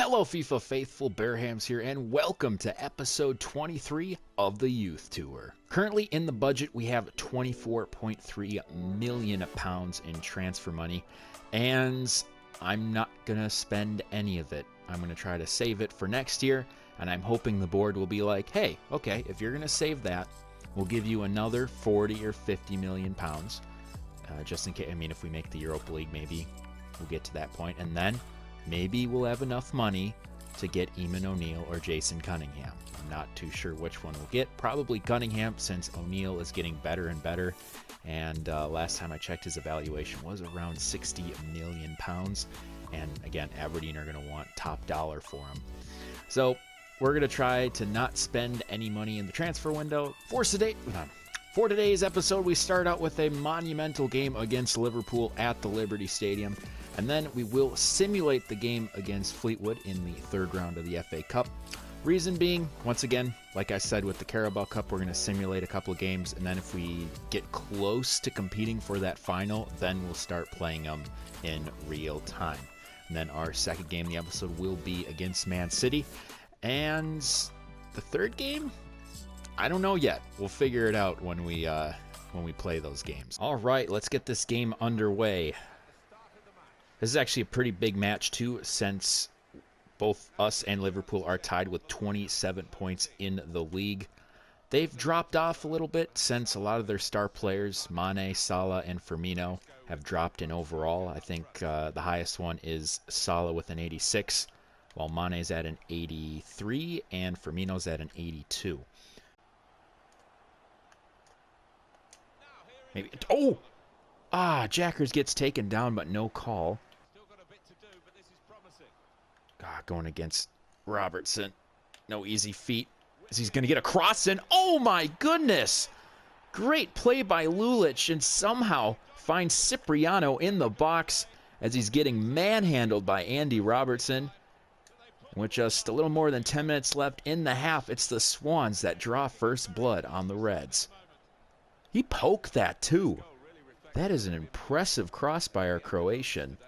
Hello FIFA faithful, Bearhamms here, and welcome to episode 23 of the Youth Tour. Currently in the budget we have £24.3 million in transfer money, and I'm not going to spend any of it. I'm going to try to save it for next year, and I'm hoping the board will be like, hey, okay, if you're going to save that, we'll give you another 40 or 50 million pounds, just in case. I mean, if we make the Europa League, maybe we'll get to that point, and then maybe we'll have enough money to get Eamon O'Neill or Jason Cunningham. I'm not too sure which one we'll get. Probably Cunningham, since O'Neill is getting better and better. And last time I checked, his evaluation was around 60 million pounds. And again, Aberdeen are going to want top dollar for him. So we're going to try to not spend any money in the transfer window. For today's episode, we start out with a monumental game against Liverpool at the Liberty Stadium. And then we will simulate the game against Fleetwood in the third round of the FA Cup. Reason being, once again, like I said with the Carabao Cup, we're going to simulate a couple of games. And then if we get close to competing for that final, then we'll start playing them in real time. And then our second game of the episode will be against Man City. And the third game? I don't know yet. We'll figure it out when we play those games. All right, let's get this game underway. This is actually a pretty big match too, since both us and Liverpool are tied with 27 points in the league. They've dropped off a little bit since a lot of their star players, Mane, Salah, and Firmino, have dropped in overall. I think the highest one is Salah with an 86, while Mane's at an 83 and Firmino's at an 82. Maybe. Oh! Jackers gets taken down, but no call. God, going against Robertson. No easy feat. As he's going to get a cross in. Oh my goodness! Great play by Lulic, and somehow finds Cipriano in the box as he's getting manhandled by Andy Robertson. With just a little more than 10 minutes left in the half, it's the Swans that draw first blood on the Reds. He poked that too. That is an impressive cross by our Croatian.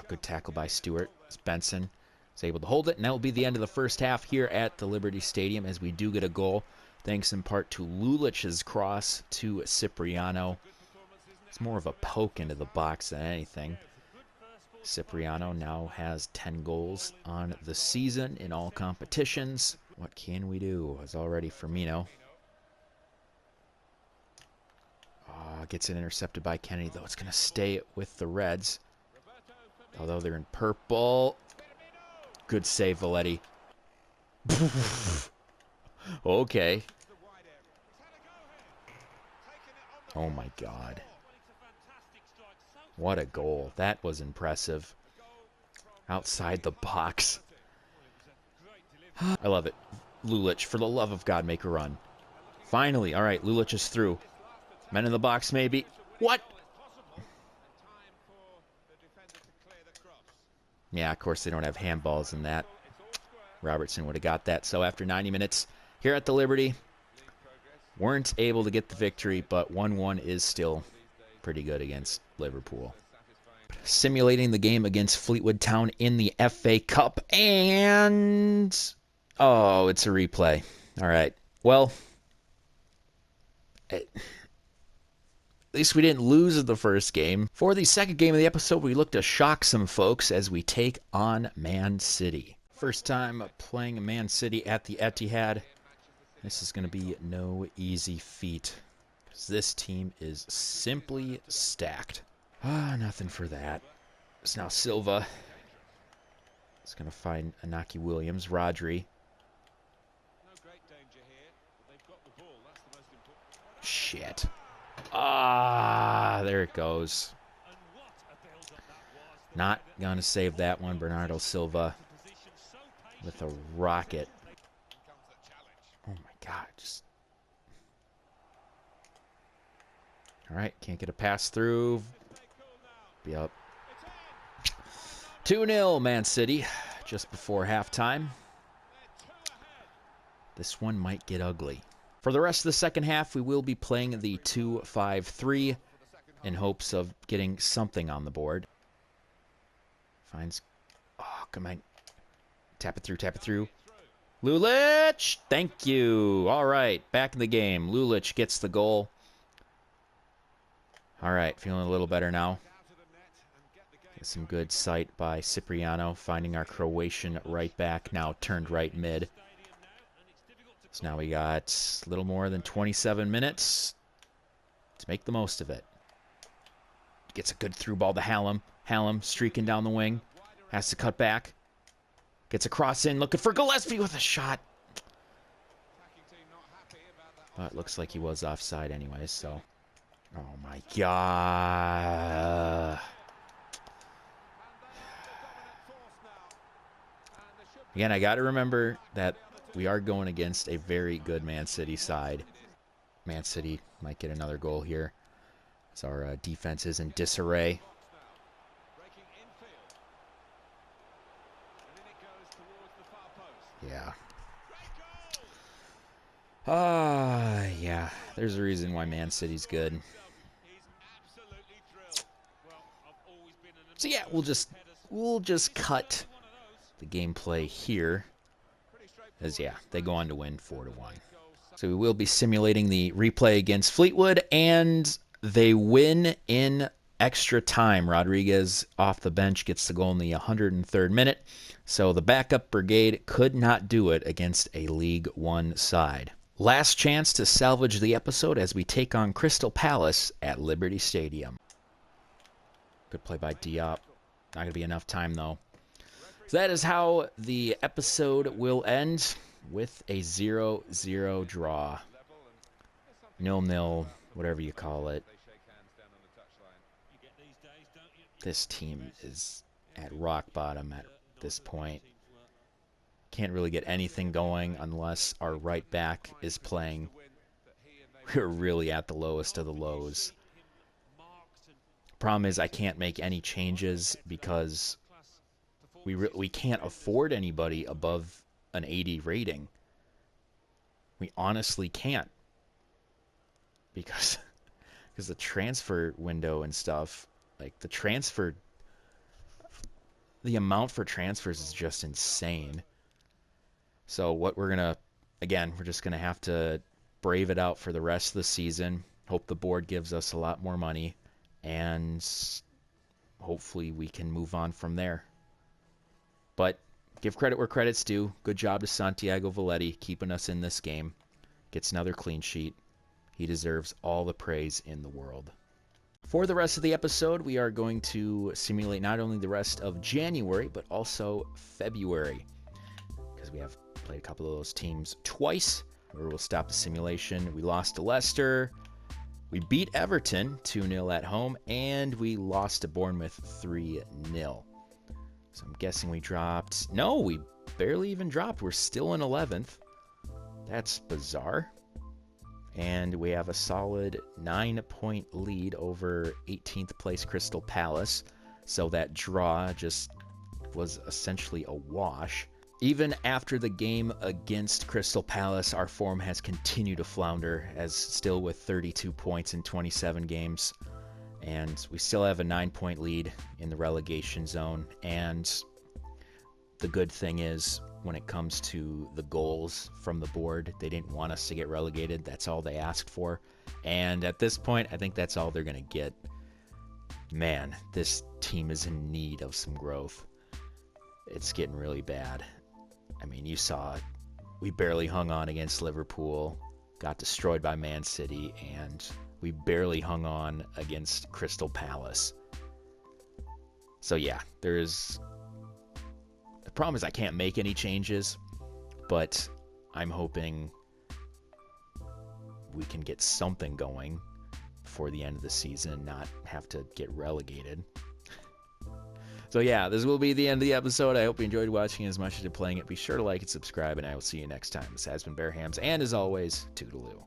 Good tackle by Stewart. Benson is able to hold it, and that will be the end of the first half here at the Liberty Stadium as we do get a goal, thanks in part to Lulic's cross to Cipriano. It's more of a poke into the box than anything. Cipriano now has 10 goals on the season in all competitions. What can we do? It's already Firmino. Gets it intercepted by Kennedy, though. It's going to stay with the Reds, although they're in purple. Good save, Valetti. Okay. Oh, my God. What a goal. That was impressive. Outside the box. I love it. Lulic, for the love of God, make a run. Finally. All right, Lulic is through. Men in the box, maybe. What? Yeah, of course they don't have handballs in that. Robertson would have got that. So after 90 minutes here at the Liberty, weren't able to get the victory, but 1-1 is still pretty good against Liverpool. Simulating the game against Fleetwood Town in the FA Cup, and oh, it's a replay. All right. Well, at least we didn't lose the first game. For the second game of the episode, we look to shock some folks as we take on Man City. First time playing Man City at the Etihad. This is going to be no easy feat, because this team is simply stacked. Nothing for that. It's now Silva. It's going to find Inaki Williams. Rodri. Shit. There it goes. Not gonna save that one. Bernardo Silva with a rocket. Oh my God! All right, can't get a pass through. Be up. 2-0 Man City just before halftime. This one might get ugly. For the rest of the second half, we will be playing the 2-5-3 in hopes of getting something on the board. Finds... Oh, come on. Tap it through, tap it through. Lulic! Thank you. All right, back in the game. Lulic gets the goal. All right, feeling a little better now. Some good sight by Cipriano, finding our Croatian right back, now turned right mid. So now we got a little more than 27 minutes to make the most of it. Gets a good through ball to Hallam. Hallam streaking down the wing. Has to cut back. Gets a cross in, looking for Gillespie with a shot. But looks like he was offside anyways, so. Oh my God. Again, I got to remember that we are going against a very good Man City side. Man City might get another goal here, as our defense is in disarray. Yeah. Yeah. There's a reason why Man City's good. So yeah, we'll just cut the gameplay here, as yeah, they go on to win 4-1. So we will be simulating the replay against Fleetwood, and they win in extra time. Rodriguez off the bench gets the goal in the 103rd minute. So the backup brigade could not do it against a League One side. Last chance to salvage the episode as we take on Crystal Palace at Liberty Stadium. Good play by Diop. Not going to be enough time, though. So that is how the episode will end, with a 0-0 draw. 0-0, whatever you call it. This team is at rock bottom at this point. Can't really get anything going unless our right back is playing. We're really at the lowest of the lows. Problem is I can't make any changes because we can't afford anybody above an 80 rating. We honestly can't, because the transfer window and stuff, like the amount for transfers is just insane. So what we're just gonna have to brave it out for the rest of the season. Hope the board gives us a lot more money, and hopefully we can move on from there. But give credit where credit's due. Good job to Santiago Valetti keeping us in this game. Gets another clean sheet. He deserves all the praise in the world. For the rest of the episode, we are going to simulate not only the rest of January, but also February, because we have played a couple of those teams twice. Where we'll stop the simulation. We lost to Leicester. We beat Everton 2-0 at home, and we lost to Bournemouth 3-0. So I'm guessing we dropped... No, we barely even dropped. We're still in 11th. That's bizarre. And we have a solid 9-point lead over 18th place Crystal Palace. So that draw just was essentially a wash. Even after the game against Crystal Palace, our form has continued to flounder, as still with 32 points in 27 games. And we still have a 9-point lead in the relegation zone. And the good thing is, when it comes to the goals from the board, they didn't want us to get relegated. That's all they asked for. And at this point, I think that's all they're going to get. Man, this team is in need of some growth. It's getting really bad. I mean, you saw it. We barely hung on against Liverpool, got destroyed by Man City, and we barely hung on against Crystal Palace. So yeah, the problem is I can't make any changes, but I'm hoping we can get something going before the end of the season and not have to get relegated. So yeah, this will be the end of the episode. I hope you enjoyed watching as much as you're playing it. Be sure to like and subscribe, and I will see you next time. This has been Bearhamms, and as always, toodaloo.